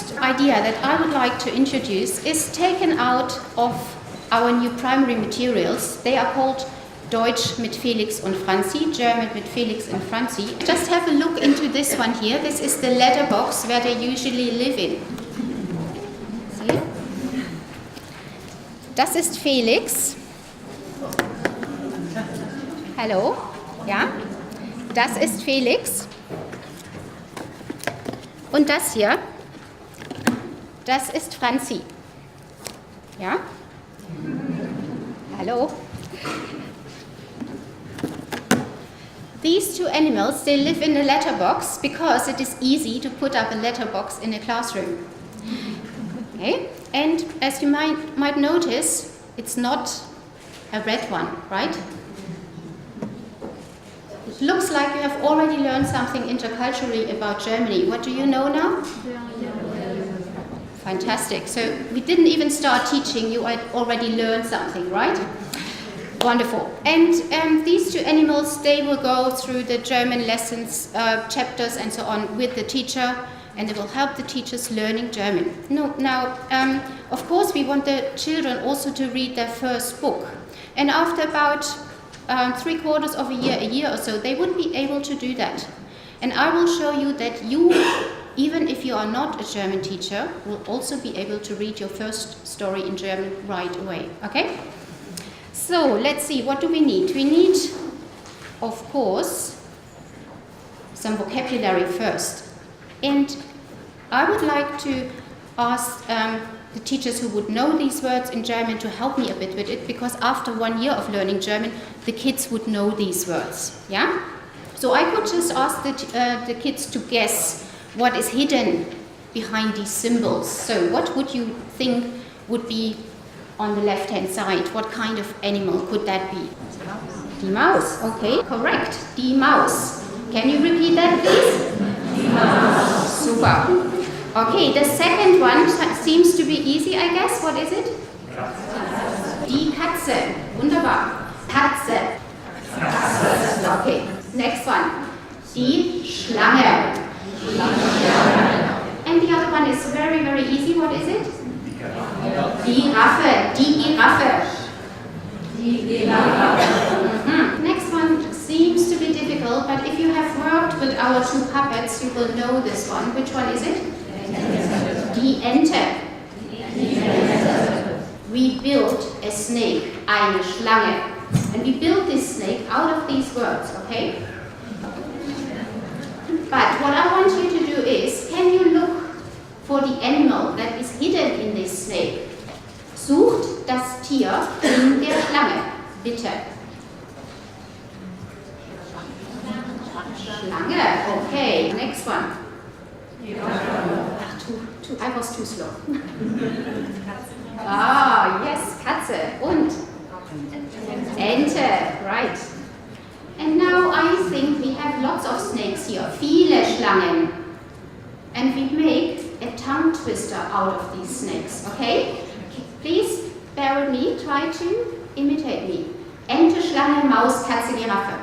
first idea that I would like to introduce is taken out of our new primary materials. They are called Deutsch mit Felix und Franzi, German mit Felix and Franzi. Just have a look into this one here. This is the letterbox where they usually live in. See? Das ist Felix. Hallo? Ja? Das ist Felix. Und das hier, das ist Franzi. Ja? Hallo? These two animals, they live in a letterbox because it is easy to put up a letterbox in a classroom. Okay? And as you might notice, it's not a red one, right? It looks like you have already learned something interculturally about Germany. What do you know now? Fantastic. So we didn't even start teaching, you had already learned something, right? Wonderful. And these two animals, they will go through the German lessons, chapters and so on with the teacher, and they will help the teachers learning German. Now, of course, we want the children also to read their first book. And after about 3/4 of a year or so, they would be able to do that. And I will show you that you, even if you are not a German teacher, will also be able to read your first story in German right away. Okay? So let's see, what do we need? We need, of course, some vocabulary first. And I would like to ask the teachers who would know these words in German to help me a bit with it, because after 1 year of learning German, the kids would know these words. Yeah? So I could just ask the kids to guess what is hidden behind these symbols. So what would you think would be on the left-hand side? What kind of animal could that be? Die Maus. Okay, correct. Die Maus. Can you repeat that, please? Die Maus. Super. Okay, the second one seems to be easy, I guess. What is it? Katze. Die Katze. Wunderbar. Katze. Katze. Okay, next one. Die Schlange. And the other one is very, very easy. What is it? Die Giraffe. Die Giraffe. Die Giraffe. Next one seems to be difficult, but if you have worked with our two puppets, you will know this one. Which one is it? Die Ente. We built a snake, eine Schlange. And we built this snake out of these words, okay? But what I want you to do is, can you look for the animal that is hidden in this snake? Sucht das Tier in der Schlange, bitte. Schlange, okay. Next one. I was too slow. Yes, Katze. Und? Ente, right. And now I think we have lots of snakes here, viele Schlangen. And we make a tongue twister out of these snakes, okay? Please bear with me, try to imitate me. Ente, Schlange, Maus, Katze, Giraffe.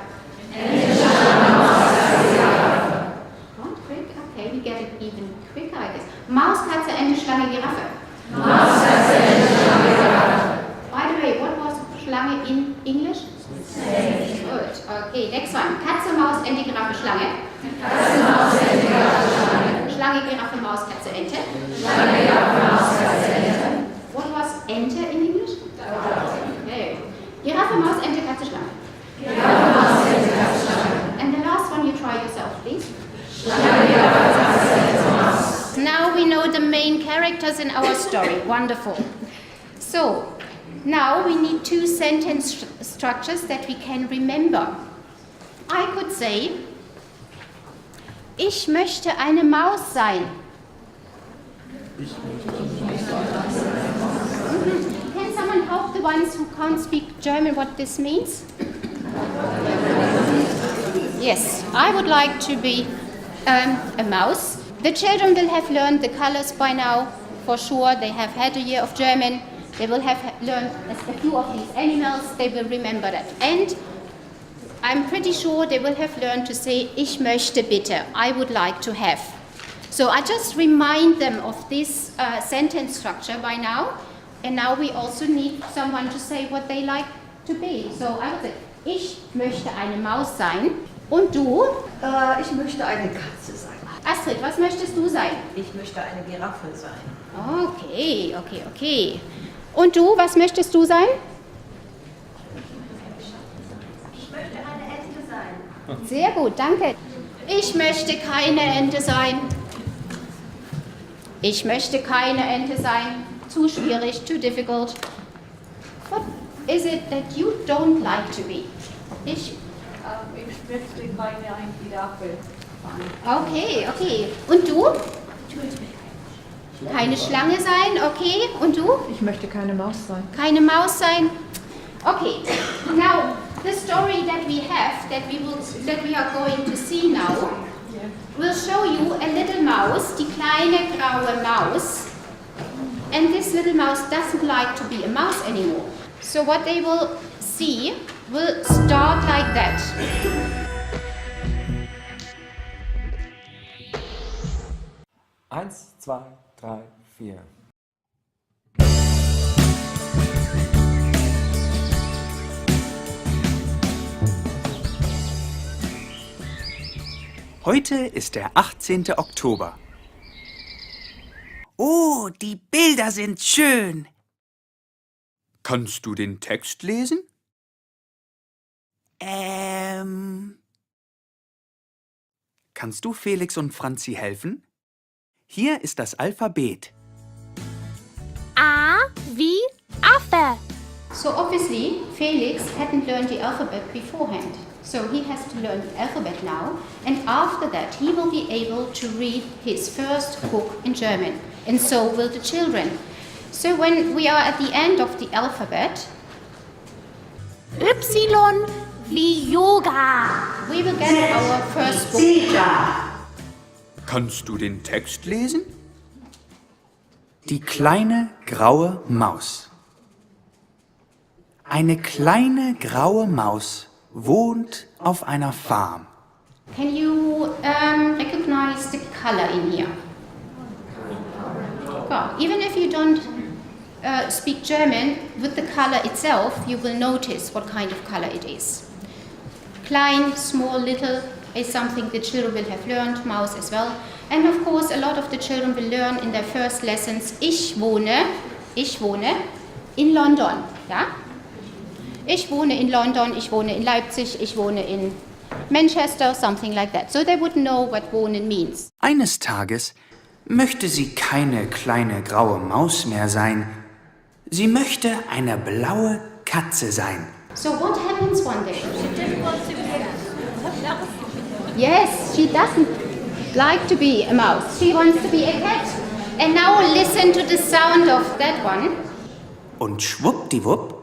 Ente, Schlange, Maus, Katze, Giraffe. Not quick, okay, we get it even quicker, I guess. Maus, Katze, Ente, Schlange, Giraffe. Maus, Katze, Ente, Schlange, Giraffe. By the way, what was Schlange in English? Snake. Good, okay, next one. Katze, Maus, Ente, Giraffe, Schlange. Katze, Maus, Ente, Giraffe, Schlange. Schlange, Giraffe, Maus, Katze, Ente. Schlange, Giraffe, Maus, Katze, Ente. What was Ente in English? Okay. Giraffe, Maus, Ente, Katze, Schlange. Giraffe, Maus, Ente, Katze, Schlange. And the last one you try yourself, please. Schlange, Giraffe, Katze, Ente, Maus. Now we know the main characters in our story. Wonderful. So, now we need two sentence structures that we can remember. I could say, ich möchte eine Maus sein. Can someone help the ones who can't speak German what this means? Yes, I would like to be a mouse. The children will have learned the colors by now, for sure. They have had a year of German. They will have learned a few of these animals. They will remember that. And I'm pretty sure they will have learned to say, ich möchte bitte, I would like to have. So I just remind them of this sentence structure by now. And now we also need someone to say what they like to be. So I would say, ich möchte eine Maus sein. Und du? Ich möchte eine Katze sein. Astrid, was möchtest du sein? Ich möchte eine Giraffe sein. Okay. Und du, was möchtest du sein? Ich möchte eine Ente sein. Sehr gut, danke. Ich möchte keine Ente sein. Ich möchte keine Ente sein. Zu schwierig, too difficult. What is it that you don't like to be? Ich möchte keine Giraffe sein. Okay. Und du? Keine Schlange sein, okay. Und du? Ich möchte keine Maus sein. Keine Maus sein. Okay. Now, the story that we have, that we are going to see now, will show you a little mouse, die kleine graue Maus. And this little mouse doesn't like to be a mouse anymore. So what they will see will start like that. Eins, zwei, drei, vier. Heute ist der 18. Oktober. Oh, die Bilder sind schön. Kannst du den Text lesen? Kannst du Felix und Franzi helfen? Hier ist das Alphabet. A wie Affe. So obviously, Felix hadn't learned the alphabet beforehand. So he has to learn the alphabet now, and after that he will be able to read his first book in German, and so will the children. So when we are at the end of the alphabet, Y wie Yoga. we will get our first book. Kannst du den Text lesen? Die kleine graue Maus. Eine kleine graue Maus wohnt auf einer Farm. Can you recognize the color in here? Well, even if you don't speak German, with the color itself, you will notice what kind of color it is. Klein, small, little is something the children will have learned, mouse as well. And of course, a lot of the children will learn in their first lessons, ich wohne in London. Ja? Ich wohne in London, ich wohne in Leipzig, ich wohne in Manchester, something like that. So they would know what wohnen means. Eines Tages möchte sie keine kleine graue Maus mehr sein. Sie möchte eine blaue Katze sein. So what happens one day? She didn't want to be a Yes, she doesn't like to be a mouse. She wants to be a cat. And now listen to the sound of that one. Und schwuppdiwupp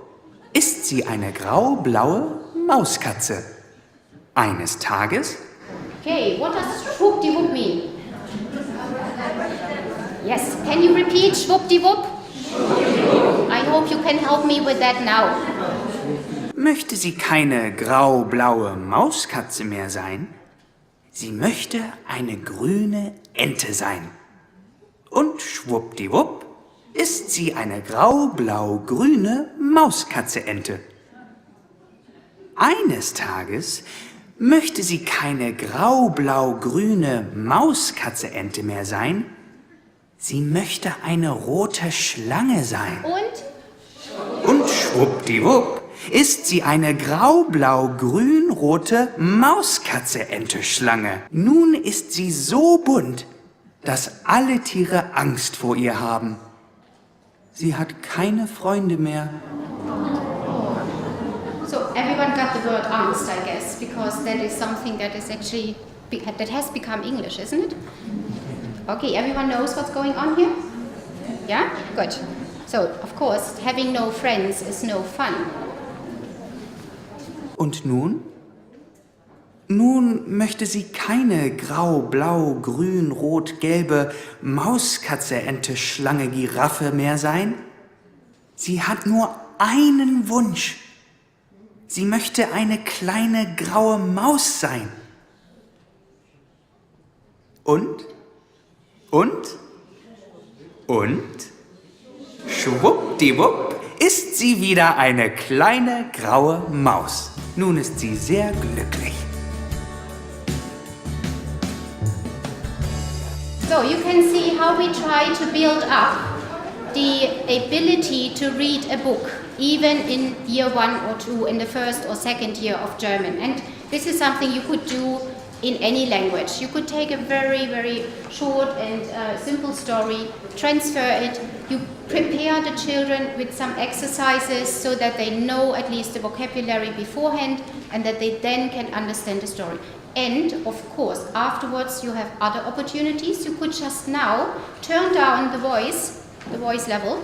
ist sie eine grau-blaue Mauskatze. Eines Tages Okay, what does schwuppdiwupp mean? Yes, can you repeat schwuppdiwupp? I hope you can help me with that now. möchte sie keine grau-blaue Mauskatze mehr sein. Sie möchte eine grüne Ente sein. Und schwuppdiwupp ist sie eine grau-blau-grüne Mauskatze-Ente. Eines Tages möchte sie keine grau-blau-grüne Mauskatze-Ente mehr sein. Sie möchte eine rote Schlange sein. Und schwuppdiwupp ist sie eine grau-blau-grün-rote Mauskatze-Ente-Schlange. Nun ist sie so bunt, dass alle Tiere Angst vor ihr haben. Sie hat keine Freunde mehr. So everyone got the word angst, I guess, because that is something that is actually, that has become English, isn't it? Okay, everyone knows what's going on here? Yeah? Good. So, of course, having no friends is no fun. Und nun? Nun möchte sie keine grau-blau-grün-rot-gelbe Mauskatze-Ente-Schlange-Giraffe mehr sein. Sie hat nur einen Wunsch. Sie möchte eine kleine graue Maus sein. Und? und schwuppdiwupp ist sie wieder eine kleine graue Maus. Nun ist sie sehr glücklich. So you can see how we try to build up the ability to read a book, even in year 1 or 2, in the first or second year of German. And this is something you could do in any language. You could take a very, very short and simple story, transfer it, you prepare the children with some exercises so that they know at least the vocabulary beforehand and that they then can understand the story. And of course, afterwards you have other opportunities. You could just now turn down the voice level,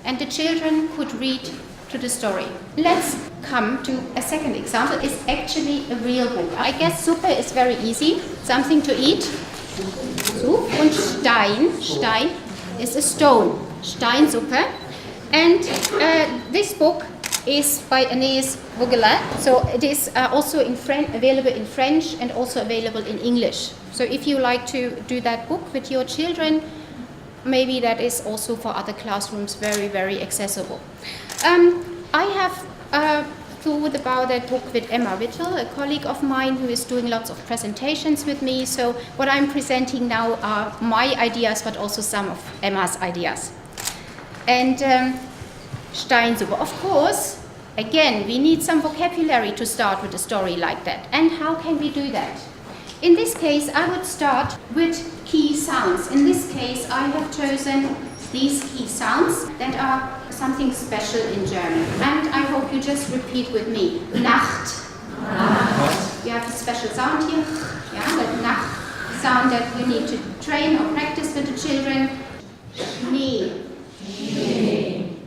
and the children could read to the story. Let's come to a second example. It's actually a real book. I guess Suppe is very easy, something to eat. Soup. Und Stein is a stone, Steinsuppe. And this book is by Agnès Vaugelas. So it is also available in French and also available in English. So if you like to do that book with your children, maybe that is also for other classrooms very, very accessible. I have thought about that book with Emma Whittle, a colleague of mine who is doing lots of presentations with me. So what I'm presenting now are my ideas, but also some of Emma's ideas. And Steinsuppe, of course, again, we need some vocabulary to start with a story like that. And how can we do that? In this case, I would start with key sounds. In this case, I have chosen these key sounds that are something special in German. And I hope you just repeat with me. Nacht. Nacht. You have a special sound here. Yeah, that Nacht sound that we need to train or practice with the children. Schnee. Schnee.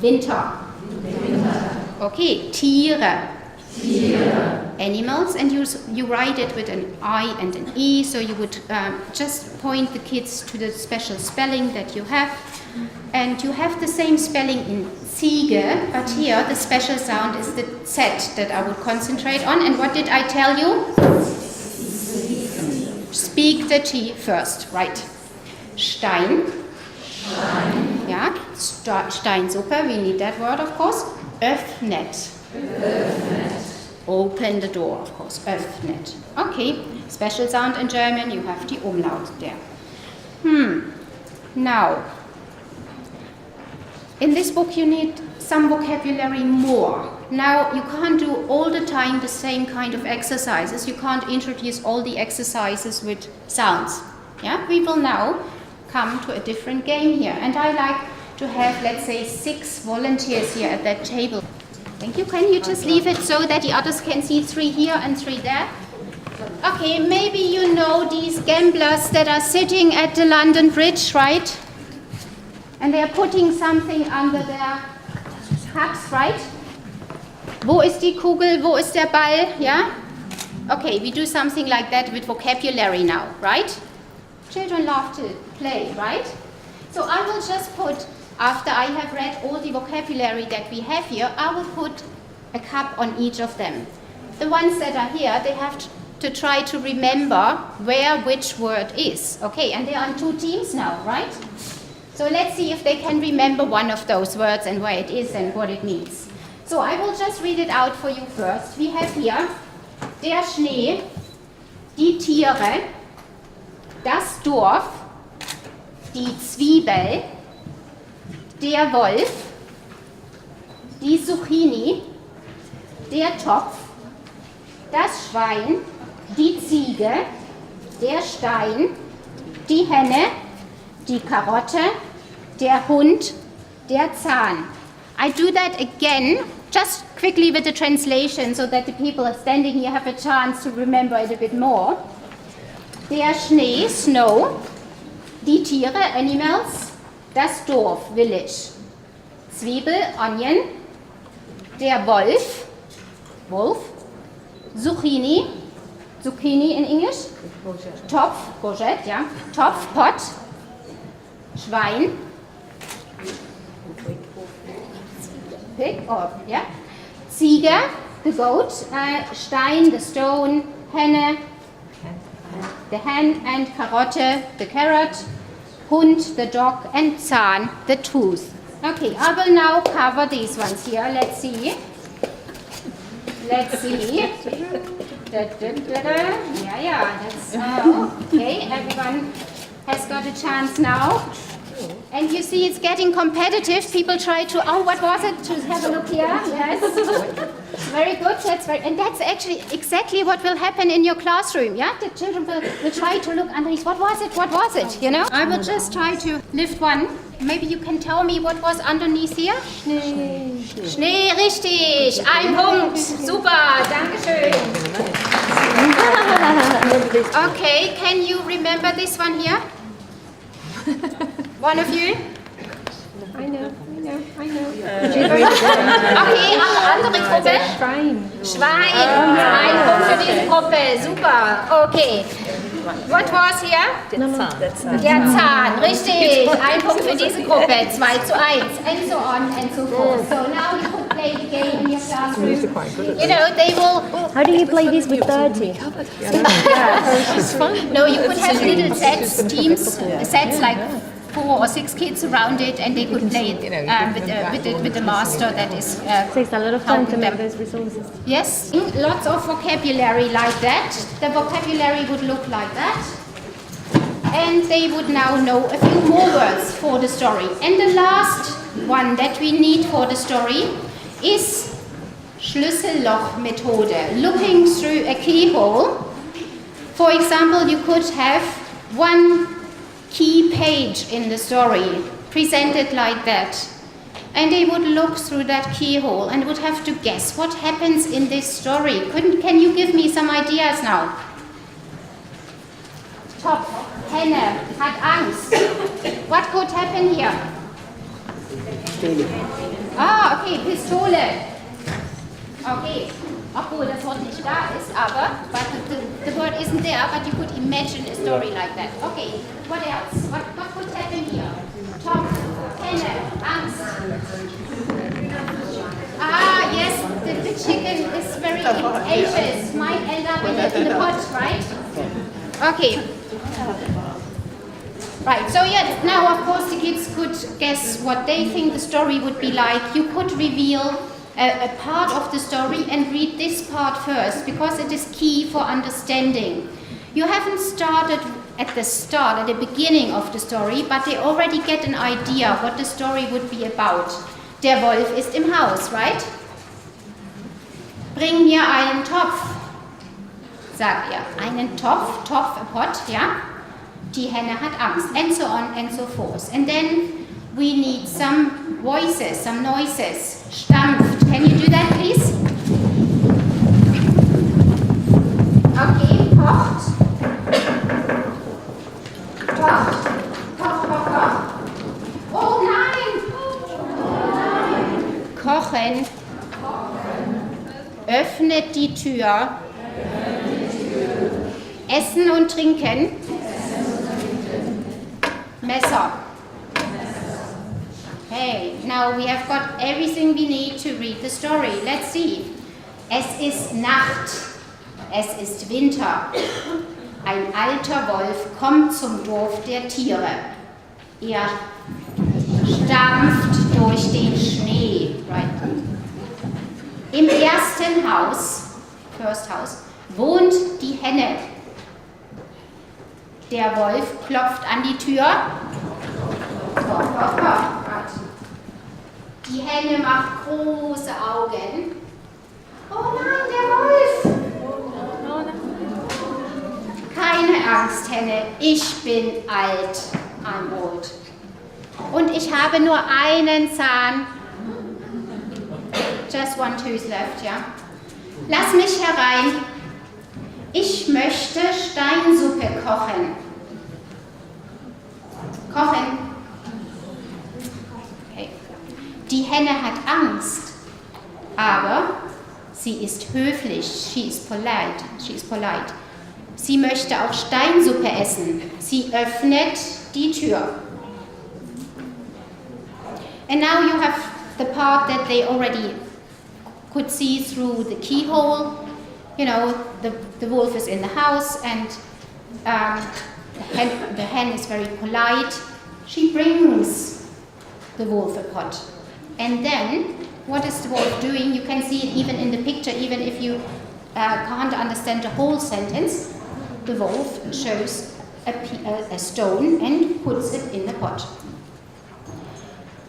Winter. Winter. Okay, Tiere. Tiere. Animals, and you write it with an I and an E, so you would just point the kids to the special spelling that you have. And you have the same spelling in Ziege, but here the special sound is the Z that I would concentrate on. And what did I tell you? Speak the T first, right? Stein. Stein. Yeah, Steinsuppe, we need that word, of course. Öffnet. Öffnet. Open the door, of course. Öffnet. Okay, special sound in German, you have the Umlaut there. Now, in this book you need some vocabulary more. Now, you can't do all the time the same kind of exercises. You can't introduce all the exercises with sounds. Yeah, we will now come to a different game here. And I like to have, let's say, 6 volunteers here at that table. Thank you. Can you just leave it so that the others can see 3 here and 3 there? Okay, maybe you know these gamblers that are sitting at the London Bridge, right? And they are putting something under their cups, right? Wo ist die Kugel? Wo ist der Ball? Yeah? Okay, we do something like that with vocabulary now, right? Children love to play, right? So I will just put, after I have read all the vocabulary that we have here, I will put a cup on each of them. The ones that are here, they have to try to remember where which word is. Okay, and they are on 2 teams now, right? So let's see if they can remember one of those words and where it is and what it means. So I will just read it out for you first. We have here der Schnee, die Tiere, das Dorf, die Zwiebel, der Wolf, die Zucchini, der Topf, das Schwein, die Ziege, der Stein, die Henne, die Karotte, der Hund, der Zahn. I do that again, just quickly with the translation so that the people standing here have a chance to remember it a bit more. Der Schnee, Snow, die Tiere, Animals, das Dorf, Village, Zwiebel, Onion, der Wolf, Wolf, Zucchini, Zucchini in English, Topf, Courgette, ja, Topf, Pot, Schwein, pig, or, yeah, Ziege, the goat, Stein, the stone, Henne, the hen, and Karotte, the carrot, Hund, the dog, and Zahn, the tooth. Okay, I will now cover these ones here. Let's see. Let's see. Yeah, that's okay. Everyone has got a chance now. And you see it's getting competitive. People try to, what was it? To have a look here. Yes. Very good. And that's actually exactly what will happen in your classroom. Yeah, the children will try to look underneath. What was it? You know? I will just try to lift one. Maybe you can tell me what was underneath here? Schnee, richtig. Ein Punkt. Super. Dankeschön. Okay, can you remember this one here? One of you? I know. Okay, andere Gruppe? Schwein. Ein Punkt für diese Gruppe. Super. Okay. What was here? Der Zahn. Richtig. Ein Punkt für diese Gruppe. 2:1. And so on and so forth. So now you could play the game in your classroom. You know, they will... How do you play this with 30? No, you could have little sets, sets like 4 or 6 kids around it, and they could play it with the master that is Takes a lot of time to helping make them. those resources. Yes, lots of vocabulary like that. The vocabulary would look like that. And they would now know a few more words for the story. And the last one that we need for the story is Schlüsselloch-Methode, looking through a keyhole. For example, you could have one key page in the story presented like that. And they would look through that keyhole and would have to guess what happens in this story. Can you give me some ideas now? Top. Henne hat Angst. What could happen here? Okay, Pistole. Okay, obwohl das Wort nicht da ist, but the word isn't there, but you could imagine a story like that. Okay, what else? What could happen here? Top, Henne, Angst. Yes, the chicken is very anxious, might end up in the pot, right? Okay. Right, so yeah, now of course the kids could guess what they think the story would be like. You could reveal a part of the story and read this part first, because it is key for understanding. You haven't started at the beginning of the story, but they already get an idea what the story would be about. Der Wolf ist im Haus, right? Bring mir einen Topf. Sagt ihr. Einen Topf, a pot, ja? Die Henne hat Angst, and so on and so forth. And then we need some voices, some noises. Stampft. Can you do that, please? Okay, kocht. Kocht. Kocht. Oh nein! Kochen. Öffnet die Tür. Essen und trinken. Messer. Okay, now we have got everything we need to read the story. Let's see. Es ist Nacht. Es ist Winter. Ein alter Wolf kommt zum Dorf der Tiere. Er stampft durch den Schnee. Right. Im ersten Haus, first house, wohnt die Henne. Der Wolf klopft an die Tür. Right. Die Henne macht große Augen. Oh nein, der Wolf! Keine Angst, Henne, ich bin alt. I'm old. Und ich habe nur einen Zahn. Just one tooth left, ja? Lass mich herein. Ich möchte Steinsuppe kochen. Kochen. Okay. Die Henne hat Angst, aber sie ist höflich. She is polite. Sie möchte auch Steinsuppe essen. Sie öffnet die Tür. And now you have the part that they already could see through the keyhole. You know, the wolf is in the house, and the hen is very polite. She brings the wolf a pot. And then, what is the wolf doing? You can see it even in the picture, even if you can't understand the whole sentence. The wolf shows a stone and puts it in the pot.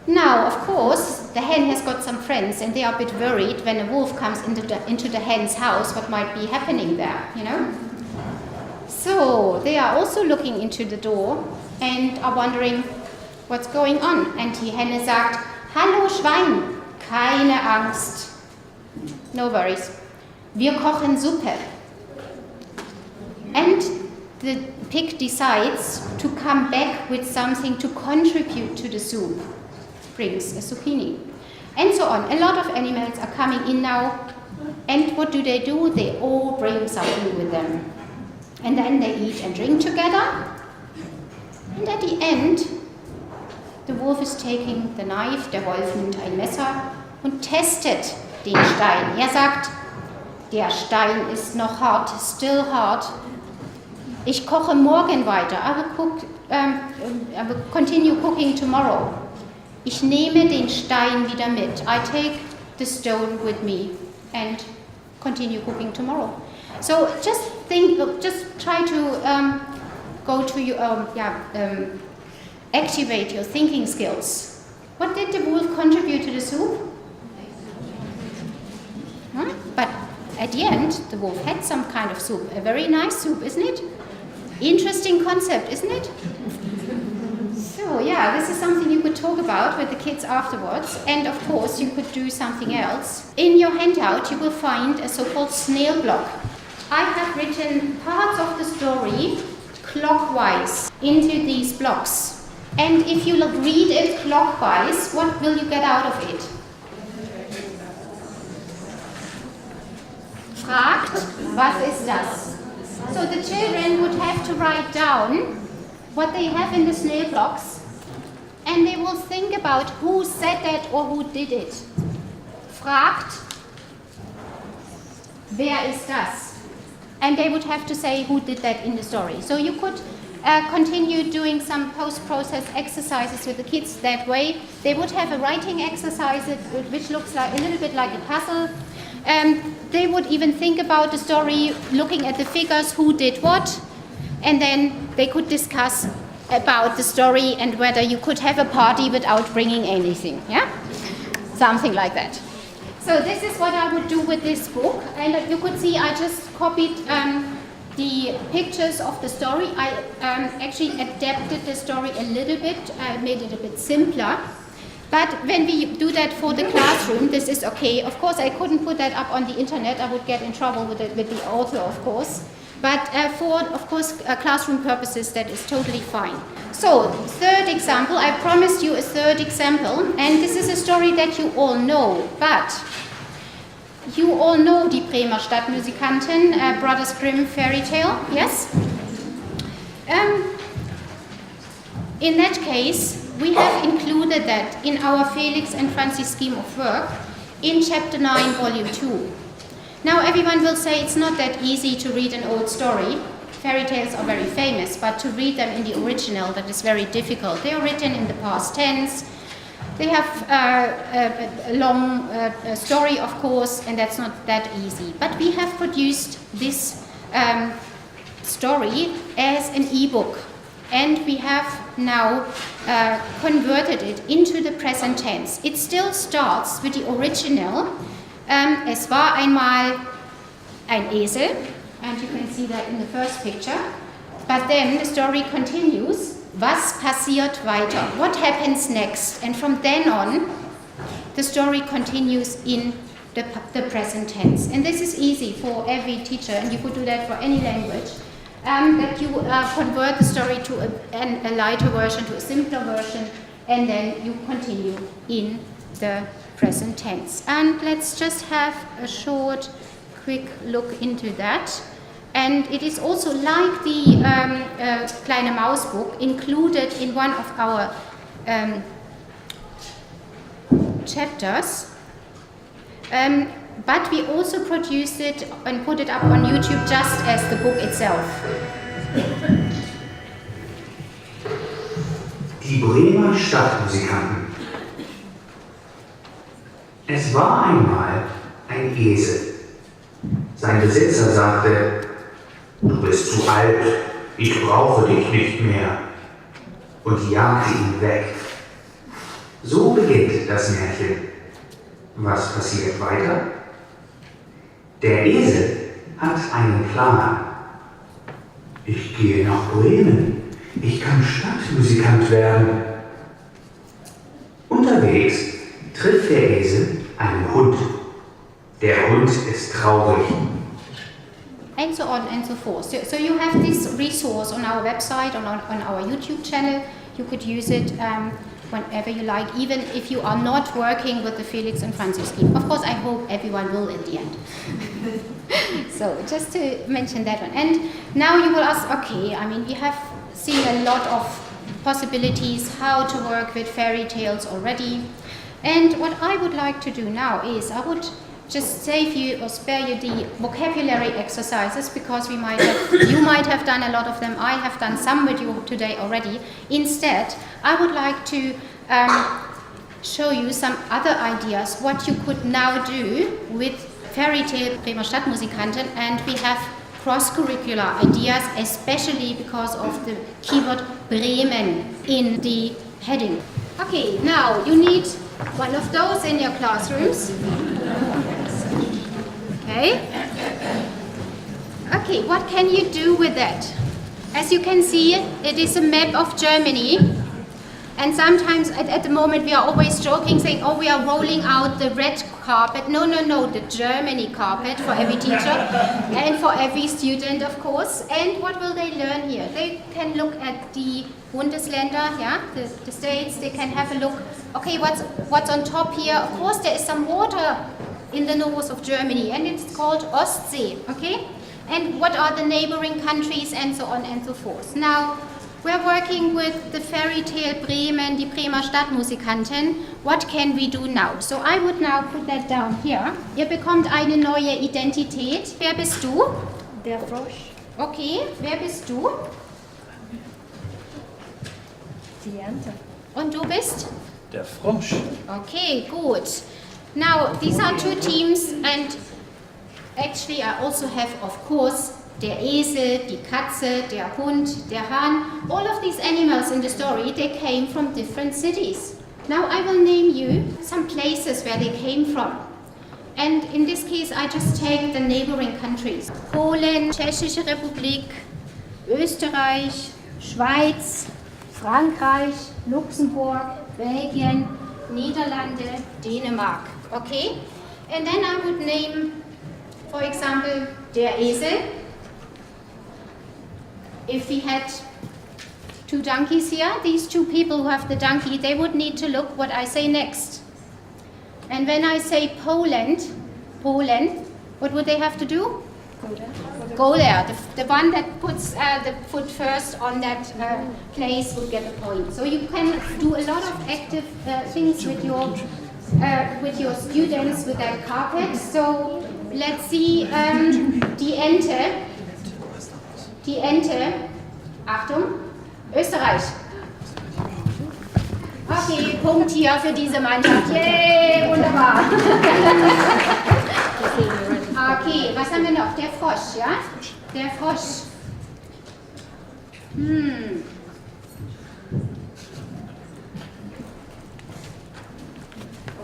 Now, of course, the hen has got some friends and they are a bit worried when a wolf comes into the hen's house, what might be happening there, you know? So, they are also looking into the door and are wondering what's going on. And die Henne sagt, Hallo Schwein, keine Angst. No worries. Wir kochen Suppe. And the pig decides to come back with something to contribute to the soup. Brings a zucchini. And so on. A lot of animals are coming in now. And what do? They all bring something with them. And then they eat and drink together. And at the end, the wolf is taking the knife, der Wolf nimmt ein Messer und testet den Stein. Er sagt, der Stein ist noch hart, still hard. Ich koche morgen weiter. I will continue cooking tomorrow. Ich nehme den Stein wieder mit. I take the stone with me and continue cooking tomorrow. So just try to go to your, activate your thinking skills. What did the wolf contribute to the soup? But at the end, the wolf had some kind of soup. A very nice soup, isn't it? Interesting concept, isn't it? So yeah, this is something you could talk about with the kids afterwards. And of course, you could do something else. In your handout, you will find a so-called snail block. I have written parts of the story clockwise into these blocks. And if you read it clockwise, what will you get out of it? Fragt, was ist das? So the children would have to write down what they have in the snail blocks, and they will think about who said that or who did it. Fragt, wer ist das? And they would have to say who did that in the story. So you could continue doing some post-process exercises with the kids that way. They would have a writing exercise which looks like a little bit like a puzzle. They would even think about the story, looking at the figures, who did what, and then they could discuss about the story and whether you could have a party without bringing anything, yeah? Something like that. So this is what I would do with this book, and you could see I just copied the pictures of the story. I actually adapted the story a little bit, made it a bit simpler. But when we do that for the classroom, this is okay. Of course, I couldn't put that up on the internet. I would get in trouble with the author, of course. But for, of course, classroom purposes, that is totally fine. So, third example, I promised you a third example. And this is a story that you all know. But you all know Die Bremer Stadtmusikanten, Brothers Grimm fairy tale, yes? In that case, we have included that in our Felix and Franzi scheme of work in Chapter 9, Volume 2. Now everyone will say it's not that easy to read an old story. Fairy tales are very famous, but to read them in the original, that is very difficult. They are written in the past tense. They have a long story, of course, and that's not that easy. But we have produced this story as an e-book. And we have now converted it into the present tense. It still starts with the original. Es war einmal ein Esel, and you can see that in the first picture. But then the story continues. Was passiert weiter? What happens next? And from then on, the story continues in the present tense. And this is easy for every teacher, and you could do that for any language. That you convert the story to a lighter version, to a simpler version, and then you continue in the present tense. And let's just have a short, quick look into that. And it is also like the Kleine Maus book included in one of our chapters. But we also produced it and put it up on YouTube just as the book itself. Die Bremer Stadtmusikanten. Es war einmal ein Esel. Sein Besitzer sagte: Du bist zu alt, ich brauche dich nicht mehr, und jagte ihn weg. So beginnt das Märchen. Was passiert weiter? Der Esel hat einen Plan. Ich gehe nach Bremen. Ich kann Stadtmusikant werden. Unterwegs trifft der Esel einen Hund. Der Hund ist traurig. And so on and so forth. So you have this resource on our website, on our YouTube channel. You could use it whenever you like, even if you are not working with the Felix and Franzi scheme. Of course, I hope everyone will at the end. So just to mention that one. And now you will ask, okay, I mean, we have seen a lot of possibilities how to work with fairy tales already. And what I would like to do now is I would just save you or spare you the vocabulary exercises, because you might have done a lot of them. I have done some with you today already. Instead, I would like to show you some other ideas what you could now do with fairy tale Bremer Stadtmusikanten, and we have cross-curricular ideas, especially because of the keyword Bremen in the heading. Okay, now you need one of those in your classrooms. Okay. Okay, what can you do with that? As you can see, it is a map of Germany. And sometimes at the moment we are always joking, saying, oh, we are rolling out the red carpet. No, the Germany carpet for every teacher and for every student, of course. And what will they learn here? They can look at the Bundesländer, yeah, the states. They can have a look, okay, what's on top here? Of course, there is some water in the north of Germany, and it's called Ostsee, okay? And what are the neighboring countries, and so on and so forth. Now, we're working with the fairy tale Bremen, die Bremer Stadtmusikanten. What can we do now? So I would now put that down here. Ihr bekommt eine neue Identität. Wer bist du? Der Frosch. Okay, wer bist du? Die Ente. Und du bist? Der Frosch. Okay, gut. Now, these are two teams, and actually I also have, of course, der Esel, die Katze, der Hund, der Hahn. All of these animals in the story, they came from different cities. Now I will name you some places where they came from. And in this case, I just take the neighboring countries. Polen, Tschechische Republik, Österreich, Schweiz, Frankreich, Luxemburg, Belgien, Niederlande, Dänemark. Okay? And then I would name, for example, der Esel. If we had two donkeys here, these two people who have the donkey, they would need to look what I say next. And when I say Poland, what would they have to do? Go there. The one that puts the foot first on that place would get a point. So you can do a lot of active things with your students with that carpet. So let's see, die Ente, Achtung, Österreich. Okay, Punkt hier für diese Mannschaft. Yay, wunderbar. Okay, was haben wir noch? Der Frosch, ja? Der Frosch.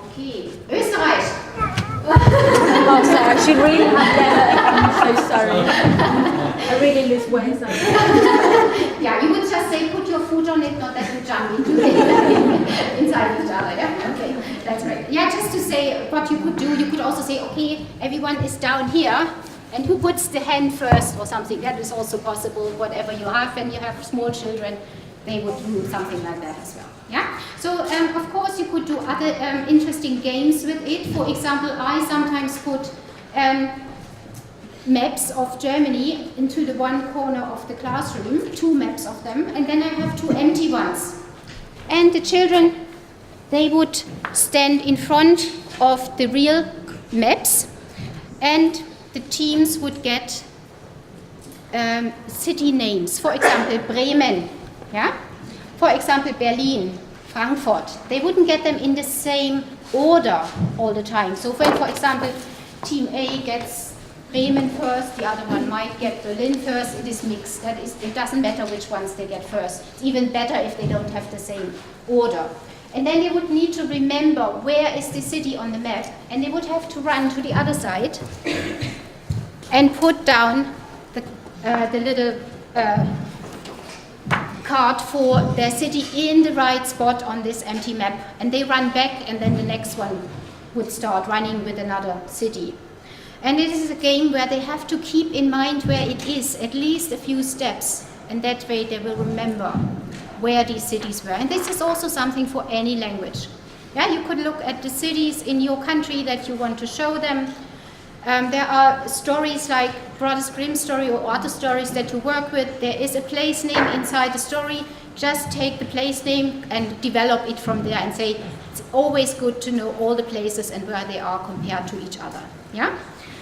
Okay, Österreich. Oh, sorry. She really had that. I'm so sorry. I really lose weight. Yeah, you would just say put your foot on it, not that you jump into it inside each other. Yeah, okay, that's right. Yeah, just to say what you could do, you could also say, okay, everyone is down here, and who puts the hand first or something. That is also possible. Whatever you have, when you have small children, they would do something like that as well. Yeah. So of course you could do other interesting games with it. For example, I sometimes put maps of Germany into the one corner of the classroom, 2 maps of them, and then I have 2 empty ones. And the children, they would stand in front of the real maps, and the teams would get city names. For example, Bremen. Yeah? for example, Berlin, Frankfurt, they wouldn't get them in the same order all the time. So when, for example, Team A gets Bremen first, the other one might get Berlin first, it is mixed. It doesn't matter which ones they get first. It's even better if they don't have the same order. And then they would need to remember where is the city on the map, and they would have to run to the other side and put down the little card for their city in the right spot on this empty map. And they run back, and then the next one would start running with another city. And it is a game where they have to keep in mind where it is, at least a few steps, and that way they will remember where these cities were. And this is also something for any language. Yeah, you could look at the cities in your country that you want to show them. There are stories like Brothers Grimm story or other stories that you work with. There is a place name inside the story. Just take the place name and develop it from there and say, it's always good to know all the places and where they are compared to each other. Yeah?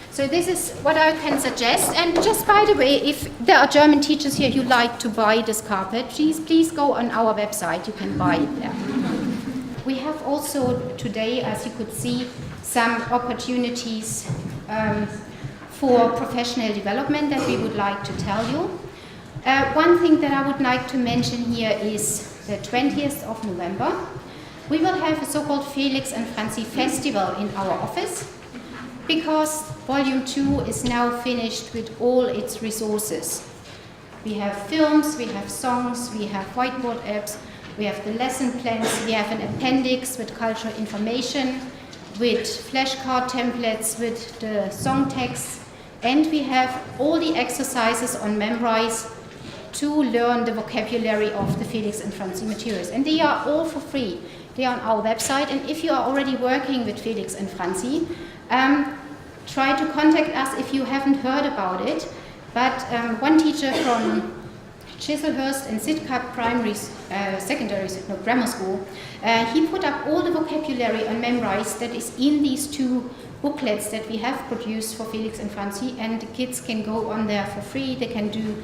So this is what I can suggest. And just by the way, if there are German teachers here who like to buy this carpet, please go on our website. You can buy it there. We have also today, as you could see, some opportunities for professional development that we would like to tell you. One thing that I would like to mention here is the 20th of November. We will have a so-called Felix and Franzi festival in our office, because Volume 2 is now finished with all its resources. We have films, we have songs, we have whiteboard apps, we have the lesson plans, we have an appendix with cultural information, with flashcard templates, with the song texts, and we have all the exercises on Memrise to learn the vocabulary of the Felix and Franzi materials. And they are all for free. They are on our website, and if you are already working with Felix and Franzi, try to contact us if you haven't heard about it. But one teacher from Chislehurst and Sidcup Grammar School, he put up all the vocabulary on Memrise that is in these two booklets that we have produced for Felix and Franzi, and the kids can go on there for free. They can do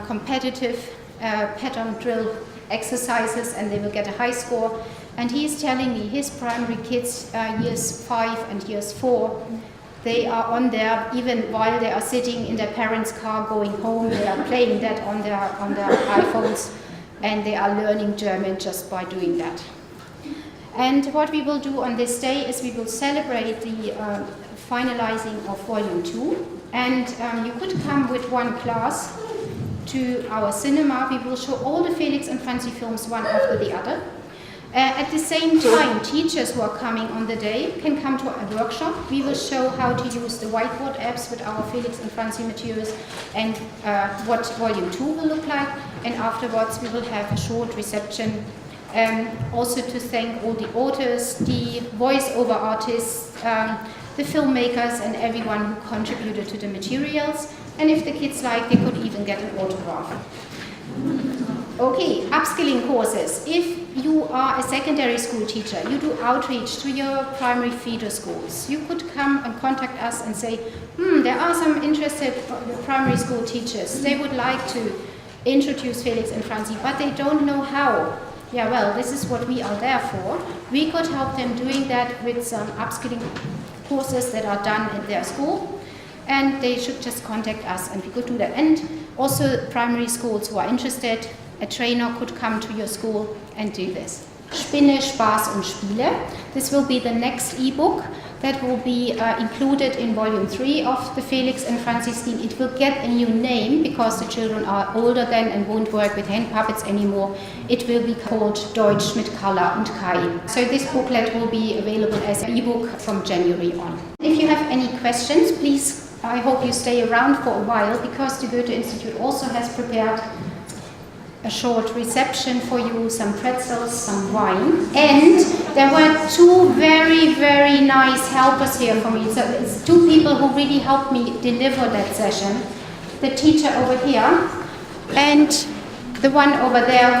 competitive pattern drill exercises, and they will get a high score. And he is telling me his primary kids, years 5 and years 4, they are on there even while they are sitting in their parents' car going home. They are playing that on their iPhones, and they are learning German just by doing that. And what we will do on this day is we will celebrate the finalizing of Volume 2. And you could come with one class to our cinema. We will show all the Felix and Franzi films one after the other. At the same time, teachers who are coming on the day can come to a workshop. We will show how to use the whiteboard apps with our Felix and Franzi materials and what Volume 2 will look like. And afterwards, we will have a short reception, also to thank all the authors, the voice-over artists, the filmmakers, and everyone who contributed to the materials. And if the kids like, they could even get an autograph. Okay, upskilling courses. If you are a secondary school teacher, you do outreach to your primary feeder schools. You could come and contact us and say, there are some interested primary school teachers. They would like to introduce Felix and Franzi, but they don't know how. Yeah, well, this is what we are there for. We could help them doing that with some upskilling courses that are done in their school. And they should just contact us, and we could do that. And also primary schools who are interested, a trainer could come to your school and do this. Spinne, Spaß und Spiele. This will be the next ebook that will be included in Volume 3 of the Felix and Franzi scheme. It will get a new name because the children are older then and won't work with hand puppets anymore. It will be called Deutsch mit Carla und Kai. So this booklet will be available as an ebook from January on. If you have any questions, please, I hope you stay around for a while, because the Goethe-Institut also has prepared a short reception for you, some pretzels, some wine. And there were two very, very nice helpers here for me. So it's two people who really helped me deliver that session. The teacher over here and the one over there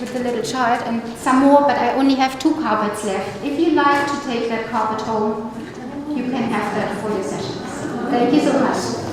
with the little child, and some more, but I only have 2 carpets left. If you like to take that carpet home, you can have that for your sessions. Thank you so much.